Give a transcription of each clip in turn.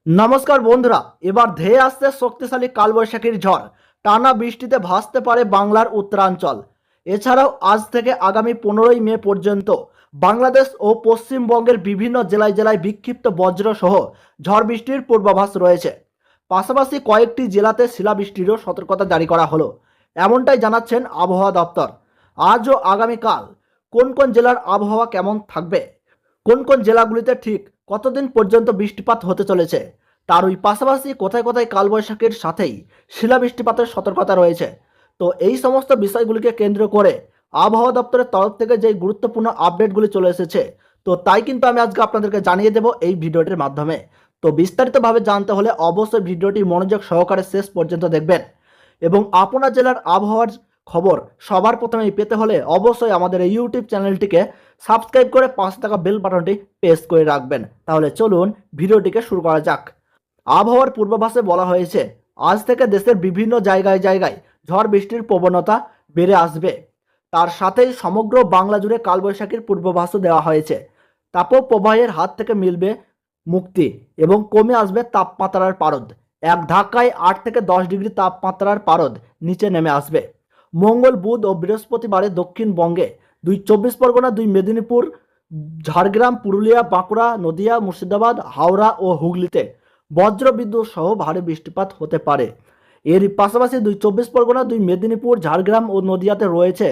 নমস্কার বন্ধুরা, এবার ধেয়ে আসছে শক্তিশালী কালবৈশাখীর ঝড়। টানা বৃষ্টিতে ভাসতে পারে বাংলার উত্তরাঞ্চল। এছাড়াও আজ থেকে আগামী 15ই মে পর্যন্ত বাংলাদেশ ও পশ্চিমবঙ্গের বিভিন্ন জেলায় জেলায় বিক্ষিপ্ত বজ্র সহ ঝড় বৃষ্টির পূর্বাভাস রয়েছে। পাশাপাশি কয়েকটি জেলাতে শিলাবৃষ্টিরও সতর্কতা জারি করা হলো, এমনটাই জানাচ্ছেন আবহাওয়া দপ্তর। আজ ও আগামীকাল কোন কোন জেলার আবহাওয়া কেমন থাকবে, কোন কোন জেলাগুলিতে ঠিক কতদিন পর্যন্ত বৃষ্টিপাত হতে চলেছে, তার ওই পাশাপাশি কোথায় কোথায় কালবৈশাখীর সাথেই শিলাবৃষ্টিপাতের সতর্কতা রয়েছে। তো এই সমস্ত বিষয়গুলিকে কেন্দ্র করে আবহাওয়া দপ্তরের তরফ থেকে যে গুরুত্বপূর্ণ আপডেটগুলি চলে এসেছে, তো তাই কিন্তু আমি আজকে আপনাদেরকে জানিয়ে দেব এই ভিডিওটির মাধ্যমে। তো বিস্তারিতভাবে জানতে হলে অবশ্যই ভিডিওটি মনোযোগ সহকারে শেষ পর্যন্ত দেখবেন এবং আপনার জেলার আবহাওয়ার খবর সবার প্রথমেই পেতে হলে অবশ্যই আমাদের এই ইউটিউব চ্যানেলটিকে সাবস্ক্রাইব করে পাশে থাকা বেল বাটনটি প্রেস করে রাখবেন। তাহলে চলুন ভিডিওটিকে শুরু করা যাক। আবহাওয়ার পূর্বাভাসে বলা হয়েছে, আজ থেকে দেশের বিভিন্ন জায়গায় জায়গায় ঝড় বৃষ্টির প্রবণতা বেড়ে আসবে। তার সাথেই সমগ্র বাংলা জুড়ে কালবৈশাখীর পূর্বাভাসও দেওয়া হয়েছে। তাপপ্রবাহের হাত থেকে মিলবে মুক্তি এবং কমে আসবে তাপমাত্রার পারদ। এক ধাক্কায় 8 থেকে 10 ডিগ্রি তাপমাত্রার পারদ নিচে নেমে আসবে। মঙ্গল, বুধ ও বৃহস্পতিবারে দক্ষিণবঙ্গে 2 চব্বিশ পরগনা, 2 মেদিনীপুর, ঝাড়গ্রাম, পুরুলিয়া, বাঁকুড়া, নদিয়া, মুর্শিদাবাদ, হাওড়া ও হুগলিতে বজ্রবিদ্যুৎ সহ ভারী বৃষ্টিপাত হতে পারে। এর পাশাপাশি 2 চব্বিশ পরগনা, 2 মেদিনীপুর, ঝাড়গ্রাম ও নদিয়াতে রয়েছে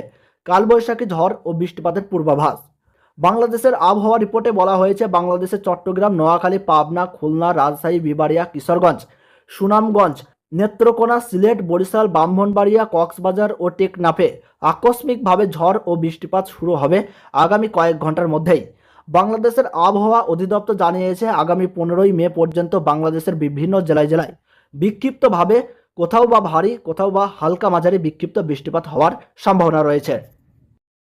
কালবৈশাখী ঝড় ও বৃষ্টিপাতের পূর্বাভাস। বাংলাদেশের আবহাওয়া রিপোর্টে বলা হয়েছে, বাংলাদেশের চট্টগ্রাম, নোয়াখালী, পাবনা, খুলনা, রাজশাহী, বিবাড়িয়া, কিশোরগঞ্জ, সুনামগঞ্জ, নেত্রকোনা, সিলেট, বরিশাল, ব্রাহ্মণবাড়িয়া, কক্সবাজার ও টেকনাফে আকস্মিকভাবে ঝড় ও বৃষ্টিপাত শুরু হবে আগামী কয়েক ঘন্টার মধ্যেই। বাংলাদেশের আবহাওয়া অধিদপ্তর জানিয়েছে, আগামী 15ই মে পর্যন্ত বাংলাদেশের বিভিন্ন জেলায় জেলায় বিক্ষিপ্তভাবে কোথাও বা ভারী, কোথাও বা হালকা মাঝারি বিক্ষিপ্ত বৃষ্টিপাত হওয়ার সম্ভাবনা রয়েছে।